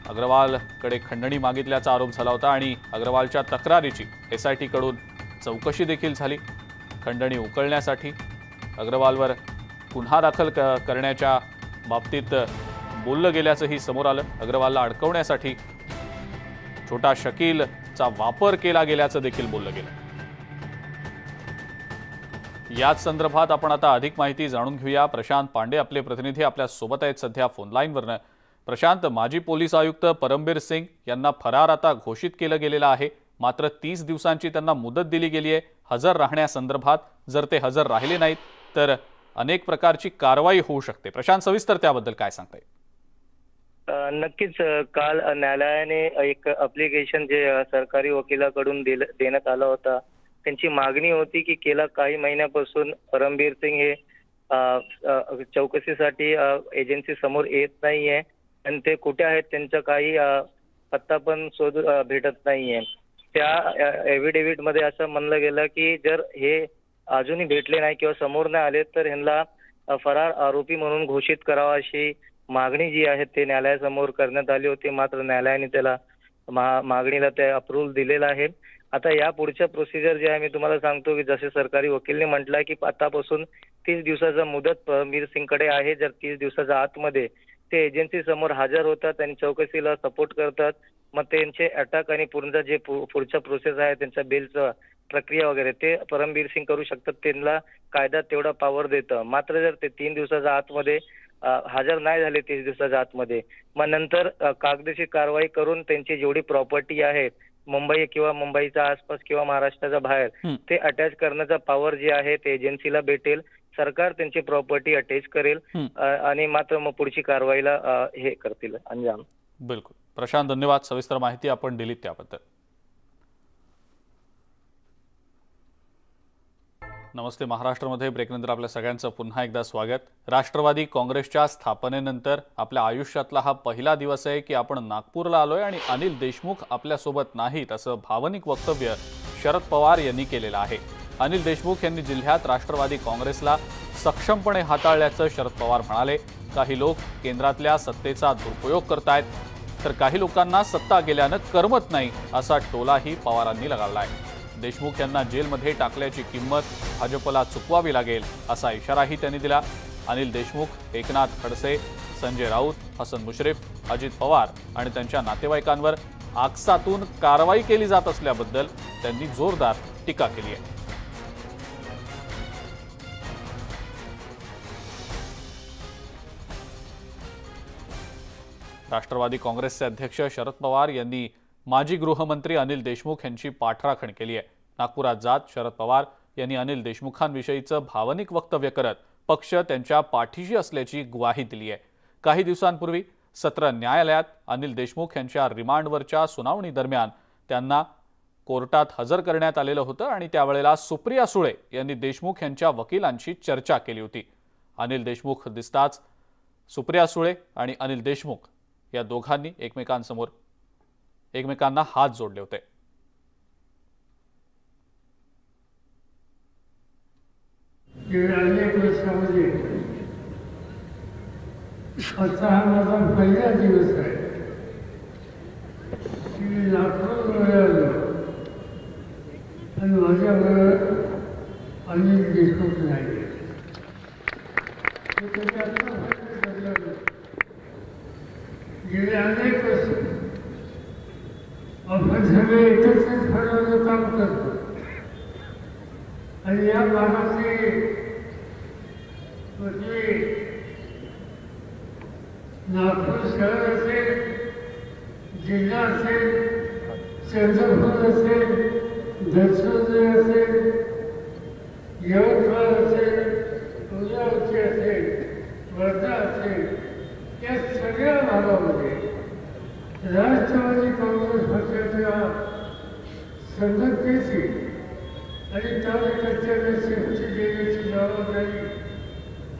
अग्रवालकडे खंडणी मागितल्याचा आरोप झाला होता आणि अग्रवालच्या तक्रारीची SIT कडून चौकशी देखील झाली. खंडणी उकळण्यासाठी अग्रवालवर गुन्हा दाखल करण्याच्या बाबतीत बोललं गेल्याचंही समोर आलं. अग्रवालला अडकवण्यासाठी छोटा शकीलचा वापर केला गेल्याचं देखील बोललं गेलं. याच संदर्भात आपण आता अधिक माहिती जाणून घेऊया. प्रशांत पांडे आपले प्रतिनिधी आपल्या सोबत आहेत सध्या फोन लाईनवरनं. प्रशांत, माजी पोलीस आयुक्त परमबीर सिंग यांना फरार आता घोषित केलं गेलेलं आहे. मात्र 30 दिवसांची त्यांना मुदत दिली गेली आहे हजर राहण्यासंदर्भात. जर ते हजर राहिले नाहीत तर अनेक प्रकारची कारवाई होऊ शकते. प्रशांत, सविस्तर त्याबद्दल काय सांगताय? नक्कीच काल न्यायालयाने एक अप्लिकेशन जे सरकारी वकिलाकडून देण्यात आला होता. त्यांची मागणी होती की गेल्या काही महिन्यापासून परमबीर सिंग हे चौकशीसाठी एजन्सी समोर येत नाहीये आणि ते कुठे आहेत त्यांचा काही पत्ता पण भेटत नाहीये. त्या एव्हिडेव्हिट मध्ये असं म्हणलं गेलं की जर हे अजूनही भेटले नाही किंवा समोर नाही आले तर ह्यांना फरार आरोपी म्हणून घोषित करावा अशी मागणी जी आहे ते न्यायालयासमोर करण्यात आली होती. मात्र न्यायालयाने त्याला मागणीला ते अप्रूव्हल दिलेलं आहे. आता या पुढच्या प्रोसिजर जे आहे मी तुम्हाला सांगतो की जसे सरकारी वकीलने म्हटलंय की आतापासून 30 दिवसाचा मुदत परमबीर सिंगकडे आहे. जर 30 दिवसाच्या आतमध्ये ते एजन्सी समोर हजर होतात आणि चौकशीला सपोर्ट करतात मग त्यांचे अटक आणि पूर्ण जे पुढचा प्रोसेस आहे त्यांच्या बेलचं प्रक्रिया वगैरे ते परमबीर सिंग करू शकतात. त्यांना कायदा तेवढा पॉवर देतं. मात्र जर ते 3 दिवसाच्या आतमध्ये हजर नाही झाले 30 दिवसाच्या आतमध्ये मग नंतर कायदेशीर कारवाई करून त्यांची जेवढी प्रॉपर्टी आहे मुंबई किंवा मुंबईच्या आसपास किंवा महाराष्ट्राच्या बाहेर ते अटॅच करण्याचा पॉवर जे आहे ते एजन्सीला भेटेल. सरकार त्यांची प्रॉपर्टी अटॅच करेल आणि मात्र मग पुढची कारवाईला हे करतील अंजाम. बिलकुल प्रशांत, धन्यवाद. सविस्तर माहिती आपण दिलीत त्याबद्दल. नमस्ते महाराष्ट्रामध्ये ब्रेकनंतर आपल्या सगळ्यांचं पुन्हा एकदा स्वागत. राष्ट्रवादी काँग्रेसच्या स्थापनेनंतर आपल्या आयुष्यातला हा पहिला दिवस आहे की आपण नागपूरला आलोय आणि अनिल देशमुख आपल्यासोबत नाहीत असं भावनिक वक्तव्य शरद पवार यांनी केलेलं आहे. अनिल देशमुख यांनी जिल्ह्यात राष्ट्रवादी काँग्रेसला सक्षमपणे हाताळल्याचं शरद पवार म्हणाले. काही लोक केंद्रातल्या सत्तेचा दुरुपयोग करतायत तर काही लोकांना सत्ता गेल्यानं करमत नाही असा टोलाही पवारांनी लगावलाय. देशमुख यांना जेलमध्ये टाकल्याची किंमत भाजपला चुकवावी लागेल असा इशाराही त्यांनी दिला. अनिल देशमुख, एकनाथ खडसे, संजय राऊत, हसन मुश्रीफ, अजित पवार आणि त्यांच्या नातेवाईकांवर आकसातून कारवाई केली जात असल्याबद्दल त्यांनी जोरदार टीका केली आहे. राष्ट्रवादी काँग्रेसचे अध्यक्ष शरद पवार यांनी माजी गृहमंत्री अनिल देशमुख यांची पाठराखण केली आहे. नागपुरात जात शरद पवार यांनी अनिल देशमुखांविषयीचं भावनिक वक्तव्य करत पक्ष त्यांच्या पाठीशी असल्याची ग्वाही दिली आहे. काही दिवसांपूर्वी सत्र न्यायालयात अनिल देशमुख यांच्या रिमांडवरच्या सुनावणी दरम्यान त्यांना कोर्टात हजर करण्यात आलेलं होतं आणि त्यावेळेला सुप्रिया सुळे यांनी देशमुख यांच्या वकिलांशी चर्चा केली होती. अनिल देशमुख दिसताच सुप्रिया सुळे आणि अनिल देशमुख या दोघांनी एकमेकांना हात जोडले होते. अनेक वर्षामध्ये स्वतः माझा पहिला दिवस आहे की नागपूर आलो आणि माझ्याबरोबर अनिल देशमुख नाही. गेले अनेक वर्ष आपण सगळे एकत्रित ठरवलं काम करतो आणि या भागातले नागपूर शहर असेल, जिल्हा असेल, चंद्रपूर असेल, दक्षिण असेल, यवतमाळ असेल, अमरावती असेल, वर्धा असेल, या सगळ्या भागामध्ये राष्ट्रवादी काँग्रेस वर्षाच्या संघटनेची आणि तालुक्याच्या शेवटी देण्याची जबाबदारी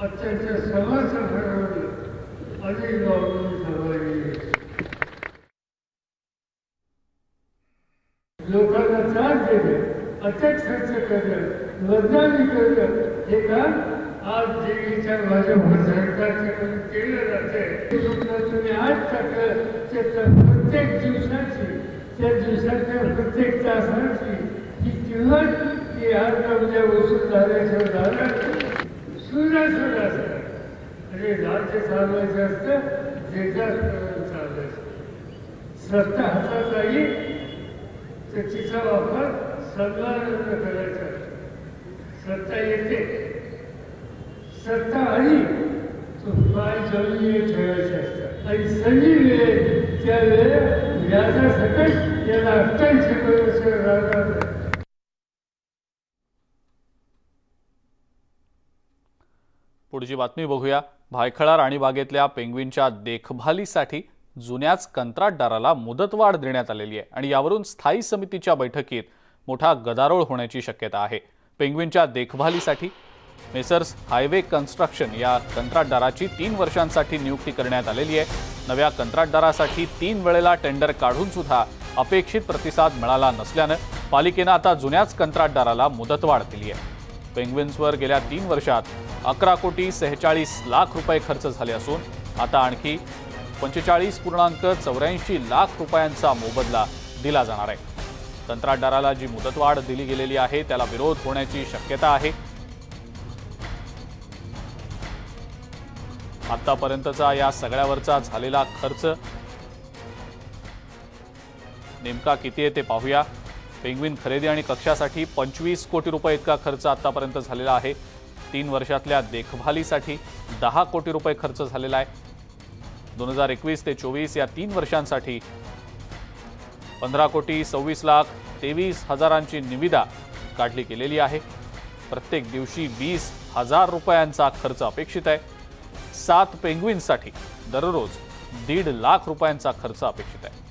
अत्यंत समाजकारावर अनेक गावांनी ठरवली आहे. लोकांना त्रास देणं, अत्यंत खर्च करणं, बदनामी करणं हे काम आज देवीच्या भाजप सरकारच्याकडून केलं जातंय. तुम्ही आज टाकलं त्याच्या प्रत्येक दिवसाची, त्या दिवसाच्या प्रत्येक तासाची ही किंमत ही आज आपल्या वसूल झाल्याशिवाय झालं सुद्धा आणि राज्य चालवायचं असतं, देशात चालवायचं. सत्ता हातात आली तर तिचा वापर सन्मानानं करायचा. सत्ता येते, सत्ता आली तो पाय जमिनीवर ठेवायचे असतात आणि संधी मिळेल त्या वेळेला व्याजासकट याला अत्यंत राहणार. पुढची बातमी बघूया. भायखळा राणीबागेतल्या पेंग्विनच्या देखभालीसाठी जुन्याच कंत्राटदाराला मुदतवाढ देण्यात आलेली आहे आणि यावरून स्थायी समितीच्या बैठकीत मोठा गदारोळ होण्याची शक्यता आहे. पेंग्विनच्या देखभालीसाठी मेसर्स हायवे कन्स्ट्रक्शन या कंत्राटदाराची 3 वर्षांसाठी नियुक्ती करण्यात आलेली आहे. नव्या कंत्राटदारासाठी 3 वेळेला टेंडर काढून सुद्धा अपेक्षित प्रतिसाद मिळाला नसल्यानं पालिकेनं आता जुन्याच कंत्राटदाराला मुदतवाढ दिली आहे. पेंग्विन्सवर गेल्या 3 वर्षात 11,46,00,000 रुपये खर्च झाले असून आता आणखी 45.84 लाख रुपयांचा मोबदला दिला जाणार आहे. कंत्राटदाराला जी मुदतवाढ दिली गेलेली आहे त्याला विरोध होण्याची शक्यता आहे. आतापर्यंतचा या सगळ्यावरचा झालेला खर्च नेमका किती आहे ते पाहूया. पेंग्विन खरेदी आणि कक्षासाठी 25 कोटी रुपये इतका खर्च आतापर्यंत झालेला आहे. 3 वर्षातल्या देखभालीसाठी 10 कोटी रुपये खर्च झालेला आहे. 2021 ते 24 या 3 वर्षांसाठी 15,26,23,000 निविदा काढली गेलेली आहे. प्रत्येक दिवशी 20,000 रुपयांचा खर्च अपेक्षित आहे. 7 पेंग्विन्ससाठी दररोज 1.5 लाख रुपयांचा खर्च अपेक्षित आहे.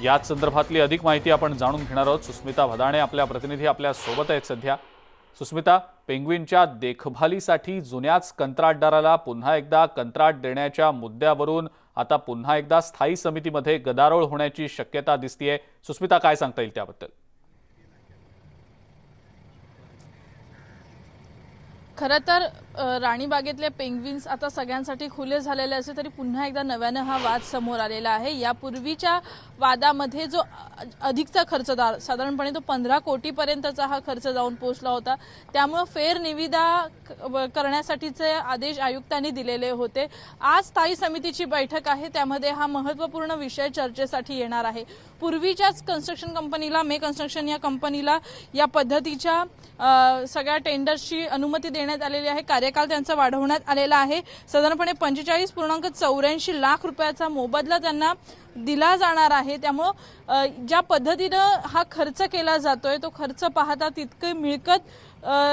याच संदर्भातली अधिक माहिती आपण जाणून घेणार आहोत. सुस्मिता भदाणे आपल्या प्रतिनिधी आपल्या सोबत आहेत सध्या. सुस्मिता, पेंग्विनच्या देखभालीसाठी जुन्याच कंत्राटदाराला पुन्हा एकदा कंत्राट देण्याच्या मुद्द्यावरून आता पुन्हा एकदा स्थायी समितीमध्ये गदारोळ होण्याची शक्यता दिसतेय. सुस्मिता, काय सांगता येईल त्याबद्दल? खरं तर राणीबागेतले पेंग्विन्स आता सगळ्यांसाठी खुले झालेले असले तरी पुन्हा एकदा नव्यानं हा वाद समोर आलेला आहे. यापूर्वीच्या वादामध्ये जो अधिकचा खर्चदार साधारणपणे तो 15 कोटीपर्यंतचा हा खर्च जाऊन पोहोचला होता. त्यामुळे फेर निविदा करण्यासाठीचे आदेश आयुक्तांनी दिलेले होते. आज स्थायी समितीची बैठक आहे, त्यामध्ये हा महत्त्वपूर्ण विषय चर्चेसाठी येणार आहे. पूर्वीच्याच कन्स्ट्रक्शन कंपनीला, मे कन्स्ट्रक्शन या कंपनीला या पद्धतीच्या सगळ्या टेंडर्सची अनुमती देण्यात आलेली आहे. कार्यकाल त्यांचा वाढवण्यात आलेला आहे. साधारणपणे 45.84 लाख रुपयाचा मोबदला त्यांना दिला जाणार आहे. त्यामुळं ज्या पद्धतीनं हा खर्च केला जातोय तो खर्च पाहता तितकी मिळकत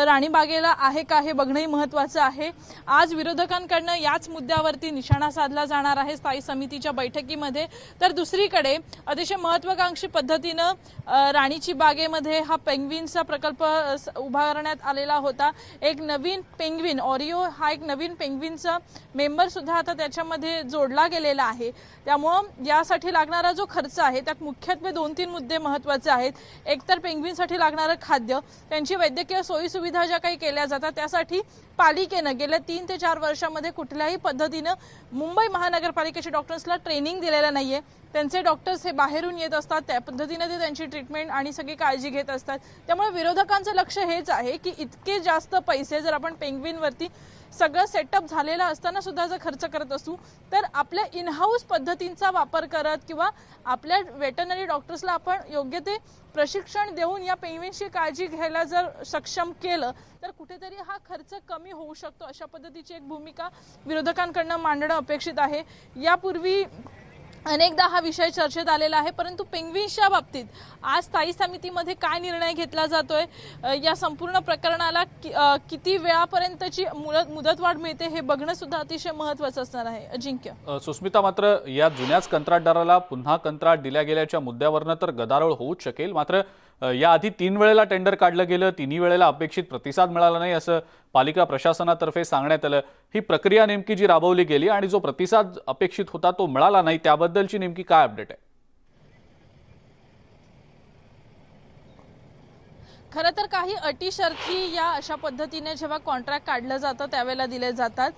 राणीबागेला आहे का हे बघणंही महत्त्वाचं आहे. आज विरोधकांकडनं याच मुद्द्यावरती निशाणा साधला जाणार आहे स्थायी समितीच्या बैठकीमध्ये. तर दुसरीकडे अतिशय महत्त्वाकांक्षी पद्धतीनं राणीची बागेमध्ये हा पेंग्विनचा प्रकल्प उभारण्यात आलेला होता. एक नवीन पेंग्विन ऑरिओ हा एक नवीन पेंग्विनचा मेंबर सुद्धा आता त्याच्यामध्ये जोडला गेलेला आहे. त्यामुळं यासाठी लागणारा जो खर्च आहे त्यात मुख्यत्वे 2-3 मुद्दे महत्त्वाचे आहेत. एकतर पेंग्विनसाठी लागणारं खाद्य, त्यांची वैद्यकीय सोयीसुविधा ज्या काही केल्या जातात त्यासाठी पालिकेनं गेल्या 3 ते 4 वर्षांमध्ये कुठल्याही पद्धतीनं मुंबई महानगरपालिकेच्या डॉक्टर्सला ट्रेनिंग दिलेलं नाहीये. त्यांचे डॉक्टर्स हे बाहेरून येत असतात, त्या पद्धतीने ते त्यांची ट्रीटमेंट आणि सगळी काळजी घेत असतात. त्यामुळे विरोधकांचं लक्ष हेच आहे की इतके जास्त पैसे जर आपण पेंग्विनवरती सगळं सेटअप झालेलं असताना सुद्धा जर खर्च करत असू तर आपल्या इन हाऊस पद्धतींचा वापर करत किंवा आपल्या वेटरनरी डॉक्टर्सला आपण योग्य ते प्रशिक्षण देऊन या पेंग्विनची काळजी घ्यायला जर सक्षम केलं तर कुठेतरी हा खर्च कमी होऊ शकतो. अशा पद्धतीची एक भूमिका विरोधकांकडून मांडणं अपेक्षित आहे. यापूर्वी अनेकदा हा विषय चर्चेत आलेला आहे, परंतु पेंग्विन्सच्या बाबतीत आज स्थायी समितीमध्ये काय निर्णय घेतला जातोय, या संपूर्ण प्रकरणाला किती वेळापर्यंतची मुदतवाढ मिळते हे बघणं सुद्धा अतिशय महत्त्वाचं असणार आहे. अजिंक्य. सुस्मिता, मात्र या जुन्याच कंत्राटदाराला पुन्हा कंत्राट दिल्या गेल्याच्या मुद्द्यावरनं तर गदारोळ होऊच शकेल. मात्र याआधी 3 वेळेला टेंडर काढलं गेलं, 3ही वेळेला अपेक्षित प्रतिसाद मिळाला नाही असं पालिका प्रशासनातर्फे सांगण्यात आलं. ही प्रक्रिया नेमकी जी राबवली गेली आणि जो प्रतिसाद अपेक्षित होता तो मिळाला नाही, त्याबद्दलची नेमकी काय अपडेट आहे? खरं तर काही अटी शर्ती या अशा पद्धतीने जेव्हा कॉन्ट्रॅक्ट काढलं जातं त्यावेळेला दिले जातात.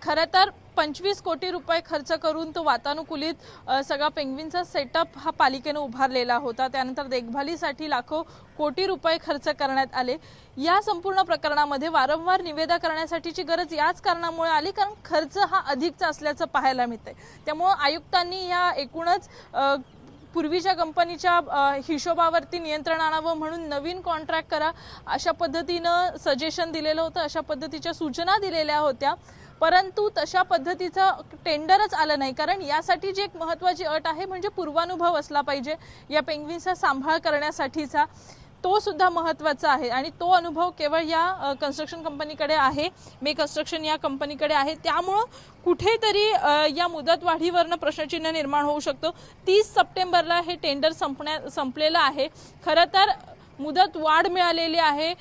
खरं तर 25 कोटी रुपये खर्च करून तो वातानुकूलित सगळा पेंग्विनचा सेटअप हा पालिकेने उभारलेला होता. त्यानंतर देखभालीसाठी लाखो कोटी रुपये खर्च करण्यात आले. या संपूर्ण प्रकरणामध्ये वारंवार निवेदन करण्यासाठीची गरज याच कारणामुळे आली, कारण खर्च हा अधिकचा असल्याचं पाहायला मिळतंय. त्यामुळे आयुक्तांनी या एकूणच पूर्वीच्या कंपनीच्या हिशोबावरती नियंत्रण आणावं म्हणून नवीन कॉन्ट्रॅक्ट करा अशा पद्धतीनं सजेशन दिलेलं होतं, अशा पद्धतीच्या सूचना दिलेल्या होत्या. परंतु तशा पद्धतीचं टेंडरच आलं नाही, कारण यासाठी जी एक महत्त्वाची अट आहे म्हणजे पूर्वानुभव असला पाहिजे या पेंग्विनचा सांभाळ करण्यासाठीचा, तो सुद्धा महत्त्वाचा आहे. आणि तो अनुभव केवळ या कन्स्ट्रक्शन कंपनीकडे आहे, मे कन्स्ट्रक्शन या कंपनीकडे आहे. त्यामुळं कुठेतरी या मुदतवाढीवरनं प्रश्नचिन्ह निर्माण होऊ शकतो. 30 सप्टेंबरला हे टेंडर संपलेलं आहे. खरं तर मुदत वाढ मिळालेली आहे,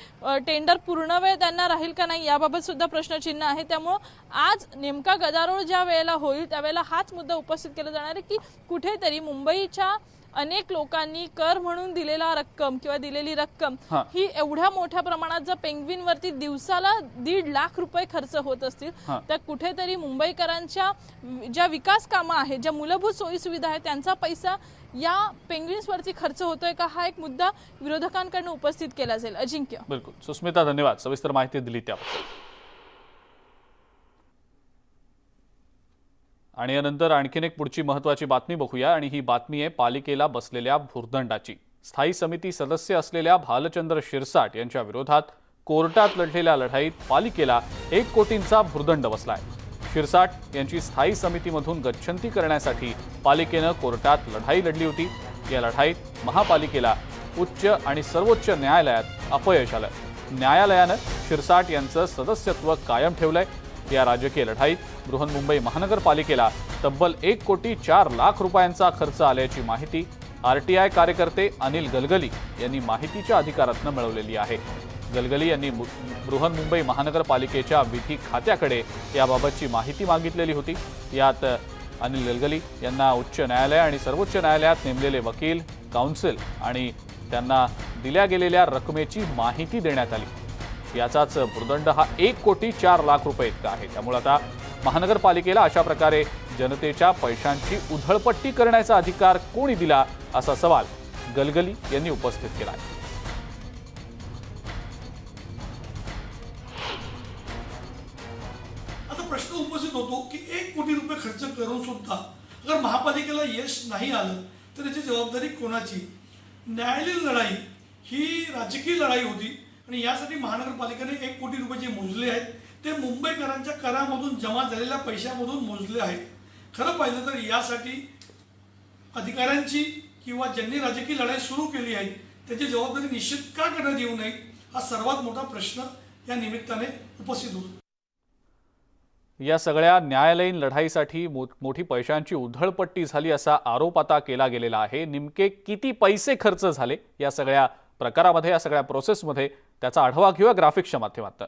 टेंडर पूर्ण वेळ त्यांना राहील का नाही याबाबत सुद्धा प्रश्नचिन्ह आहे. त्यामुळं आज नेमका गदारोळ ज्या वेळेला होईल त्यावेळेला हाच मुद्दा उपस्थित केला जाणार आहे की कुठेतरी मुंबईच्या अनेक लोकांनी कर म्हणून दिलेला रक्कम किंवा दिलेली रक्कम ही एवढ्या मोठ्या प्रमाणात जर पेंग्विनवरती दिवसाला 1.5 लाख रुपये खर्च होत असतील तर कुठेतरी मुंबईकरांच्या ज्या विकास कामं आहेत, ज्या मूलभूत सोयी सुविधा आहेत, त्यांचा पैसा या पेंग्विन्सवरती खर्च होतोय का, हा एक मुद्दा विरोधकांकडून उपस्थित केला जाईल. अजिंक्य. बिलकुल सुस्मिता, धन्यवाद सविस्तर माहिती दिली त्याबद्दल. आणि यानंतर आणखीन एक पुढची महत्त्वाची बातमी बघूया, आणि ही बातमी आहे पालिकेला बसलेल्या भुर्दंडाची. स्थायी समिती सदस्य असलेल्या भालचंद्र शिरसाट यांच्या विरोधात कोर्टात लढलेल्या लढाईत पालिकेला 1 कोटींचा भुर्दंड बसलाय. शिरसाट यांची स्थायी समितीमधून गच्छंती करण्यासाठी पालिकेनं कोर्टात लढाई लढली होती. या लढाईत महापालिकेला उच्च आणि सर्वोच्च न्यायालयात अपयश आलं. न्यायालयानं शिरसाट यांचं सदस्यत्व कायम ठेवलंय. या राजकीय लढाईत बृहन्मुंबई महानगरपालिकेला तब्बल 1 कोटी 4 लाख रुपयांचा खर्च आल्याची माहिती आरटीआय कार्यकर्ते अनिल गलगली यांनी माहितीच्या अधिकारातनं मिळवलेली आहे. गलगली यांनी बृहन्मुंबई महानगरपालिकेच्या विधी खात्याकडे याबाबतची माहिती मागितलेली होती. यात अनिल गलगली यांना उच्च न्यायालय आणि सर्वोच्च न्यायालयात नेमलेले वकील, काउन्सिल आणि त्यांना दिल्या गेलेल्या रकमेची माहिती देण्यात आली. याचाच भुर्दंड हा 1 कोटी 4 लाख रुपये इतका आहे. त्यामुळे आता महानगरपालिकेला अशा प्रकारे जनतेच्या पैशांची उधळपट्टी करण्याचा अधिकार कोणी दिला, असा सवाल गलगली यांनी उपस्थित केला आहे. आता प्रश्न उपस्थित होतो की 1 कोटी रुपये खर्च करून सुद्धा अगर महापालिकेला यश नाही आलं तर याची जबाबदारी कोणाची? न्यायालयीन लढाई ही राजकीय लढाई होती आणि यासाठी महानगरपालिकेने 1 कोटी रुपये जे मोजले आहेत ते मुंबईकरांच्या करामधून जमा झालेल्या पैशामधून मोजले आहेत. खरं पाहिलं तर यासाठी अधिकाऱ्यांची किंवा ज्यांनी राजकीय लढाई सुरू केली आहे त्याची जबाबदारी निश्चित का करण्यात येऊ नये, हा सर्वात मोठा प्रश्न या निमित्ताने उपस्थित होतो. या सगळ्या न्यायालयीन लढाईसाठी मोठी पैशांची उधळपट्टी झाली असा आरोप आता केला गेलेला आहे. नेमके किती पैसे खर्च झाले या सगळ्या प्रकारामध्ये, या सगळ्या प्रोसेसमध्ये, त्याचा आढावा घेऊया ग्राफिक्सच्या माध्यमातून.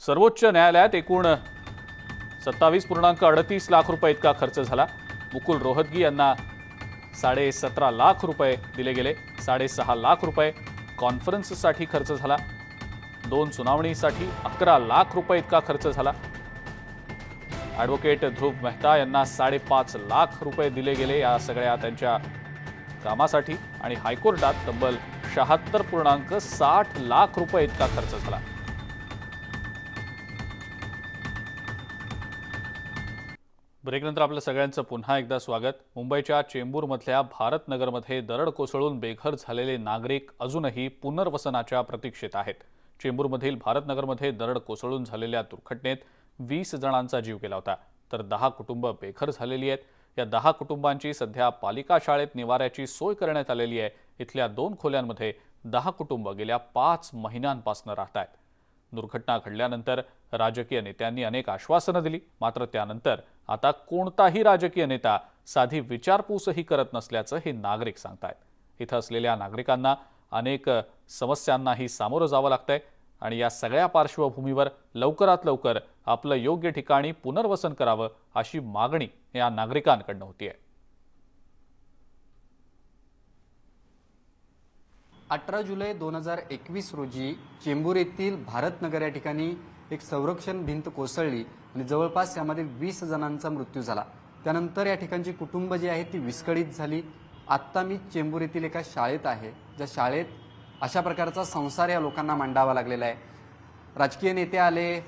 सर्वोच्च न्यायालयात एकूण 27.38 लाख रुपये इतका खर्च झाला. मुकुल रोहतगी यांना 17.5 लाख रुपये दिले गेले. 6.5 लाख रुपये कॉन्फरन्ससाठी खर्च झाला. 2 सुनावणीसाठी 11 लाख रुपये इतका खर्च झाला. ॲडव्होकेट ध्रुव मेहता यांना 5.5 लाख रुपये दिले गेले या सगळ्या त्यांच्या कामासाठी. आणि हायकोर्टात तब्बल 76.60 लाख रुपये इतका खर्च झाला. ब्रेकनंतर आपल्या सगळ्यांचं पुन्हा एकदा स्वागत. मुंबईच्या चेंबूरमधल्या भारतनगरमध्ये दरड कोसळून बेघर झालेले नागरिक अजूनही पुनर्वसनाच्या प्रतीक्षेत आहेत. चेंबूरमधील भारतनगरमध्ये दरड कोसळून झालेल्या दुर्घटनेत 20 जणांचा जीव गेला होता. तर 10 कुटुंब बेघर झालेली आहेत। या 10 कुटुंबांची सध्या पालिका शाळेत निवाऱ्याची सोय करण्यात आलेली आहे। इथल्या 2 खोल्यांमध्ये 10 कुटुंब गेल्या 5 महिन्यांपासून राहत आहेत। दुर्घटना घडल्यानंतर राजकीय नेत्यांनी अनेक आश्वासनं दिली, मात्र त्यानंतर आता कोणताही राजकीय नेता साधी विचारपूसही करत नसल्याचं हे नागरिक सांगतायत। इथं असलेल्या नागरिकांना अनेक समस्यांनाही सामोरं जावं लागतंय आणि या सगळ्या पार्श्वभूमीवर लवकरात लवकर आपलं योग्य ठिकाणी पुनर्वसन करावं अशी मागणी या नागरिकांकडून होतीये। 18 जुलै 2021 रोजी चेंबूर येथील भारतनगर या ठिकाणी एक संरक्षण भिंत कोसळली आणि जवळपास यामध्ये 20 जणांचा मृत्यू झाला। त्यानंतर या ठिकाणची कुटुंब जी आहेत ती विस्कळीत झाली। आत्ता मी चेंबूर येथील एका शाळेत आहे, ज्या शाळेत अशा प्रकारचा संसार या लोकांना मांडावा लागलेला आहे। राजकीय नेते आले,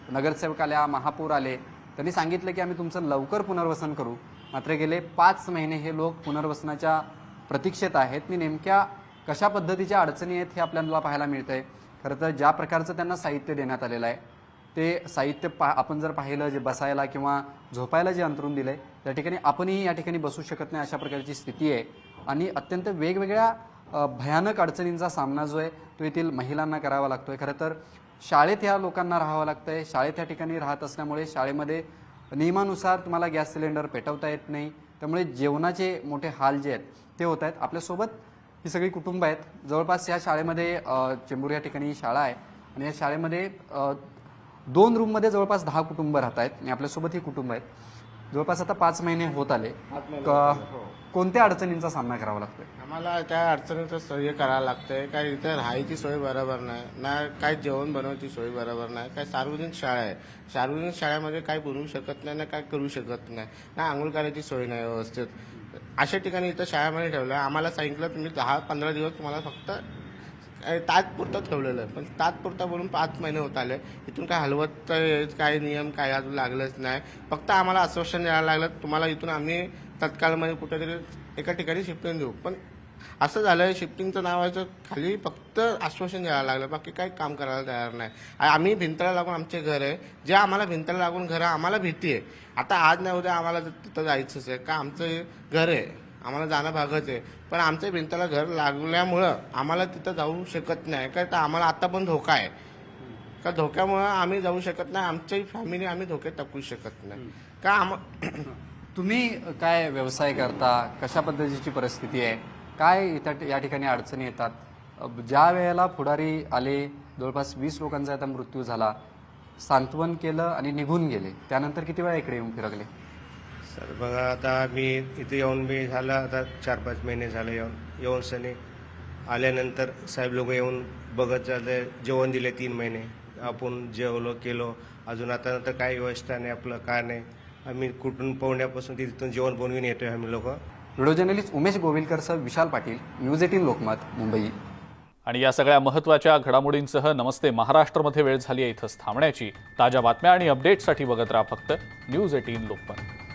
नगरसेवक आल्या, महापौर आले, त्यांनी सांगितलं की आम्ही तुमचं लवकर पुनर्वसन करू, मात्र गेले 5 महिने हे लोक पुनर्वसनाच्या प्रतीक्षेत आहेत। मी नेमक्या कशा पद्धतीच्या अडचणी आहेत हे आपल्याला पाहायला मिळतंय। खरं तर ज्या प्रकारचं त्यांना साहित्य देण्यात आलेलं आहे ते साहित्य आपण जर पाहिलं, जे बसायला किंवा झोपायला जे अंतरून दिलंय त्या ठिकाणी आपणही या ठिकाणी बसू शकत नाही, अशा प्रकारची स्थिती आहे। आणि अत्यंत वेगवेगळ्या भयानक अडचणींचा सामना जो आहे तो येथील महिलांना करावा लागतोय। खरं तर शाळेत ह्या लोकांना राहावं लागतंय। शाळेत या ठिकाणी राहत असल्यामुळे शाळेमध्ये नियमानुसार तुम्हाला गॅस सिलेंडर पेटवता येत नाही, त्यामुळे जेवणाचे मोठे हाल जे आहेत ते होत आहेत। आपल्यासोबत ही सगळी कुटुंब आहेत। जवळपास या शाळेमध्ये चेंबूर या ठिकाणी शाळा आहे आणि या शाळेमध्ये 2 रूममध्ये जवळपास 10 कुटुंब राहत आहेत आणि आपल्यासोबत ही कुटुंब आहेत। जवळपास आता 5 महिने होत आले। कोणत्या अडचणींचा सामना करावा लागतोय? आम्हाला त्या अडचणीचं सोय करावं लागतंय। काय इथे राहायची सोय बरोबर नाही, ना काय जेवण बनवायची सोय बरोबर नाही। काय सार्वजनिक शाळा आहे, सार्वजनिक शाळेमध्ये काय बनवू शकत नाही ना काय करू शकत नाही, ना आंघोळ करायची सोय नाही व्यवस्थित। अशा ठिकाणी इथं शाळेमध्ये ठेवलं आहे। आम्हाला सांगितलं तुम्ही 10-15 दिवस तुम्हाला फक्त तात्पुरतं ठेवलेलं आहे, पण तात्पुरता बोलून 5 महिने होत आले। इथून काय हलवत काय नियम काय अजून लागलंच नाही। फक्त आम्हाला आश्वासन द्यायला लागलं तुम्हाला इथून आम्ही तत्काळमध्ये कुठेतरी एका ठिकाणी शिफ्टिंग देऊ, पण असं झालं शिफ्टिंगचं नावाचं खाली फक्त आश्वासन द्यायला लागलं, बाकी काही काम करायला तयार नाही। आम्ही भिंतला लागून आमचे घर आहे, जे आम्हाला भिंतला लागून घर आहे आम्हाला भीती आहे। आता आज नाही उद्या आम्हाला तिथं जायचंच आहे, का आमचं घर आहे, आम्हाला जाणं भागच आहे, पण आमच्या भिंतला घर लागल्यामुळं आम्हाला तिथं जाऊ शकत नाही। काय तर आम्हाला आता पण धोका आहे, का धोक्यामुळं आम्ही जाऊ शकत नाही, आमची फॅमिली आम्ही धोक्यात टाकू शकत नाही। का तुम्ही काय व्यवसाय करता, कशा पद्धतीची परिस्थिती आहे, काय इथं या ठिकाणी अडचणी येतात? ज्या वेळेला पुढारी आले, जवळपास 20 लोकांचा आता मृत्यू झाला, सांत्वन केलं आणि निघून गेले, त्यानंतर किती वेळा इकडे येऊन फिरकले? सर बघा, आता मी इथे येऊन मी झाला आता 4-5 महिने झाले येऊन सनी आल्यानंतर साहेब लोक येऊन बघत झाले, जेवण दिले 3 महिने, आपण जेवलो केलो, अजून आता नंतर काय व्यवस्था नाही आपलं काय नाही। आम्ही कुठून पोहण्यापासून तिथून जेवण बनवून येतोय आम्ही लोक। Video journalist Umesh गोविलकरसह Vishal Patil, news 18 Lokmat, Mumbai. आणि या सगळ्या महत्त्वाच्या घडामोडींसह नमस्ते महाराष्ट्रमध्ये वेळ झाली आहे इथंच थांबण्याची। ताज्या बातम्या आणि अपडेट्ससाठी बघत राहा फक्त न्यूज 18 लोकमत।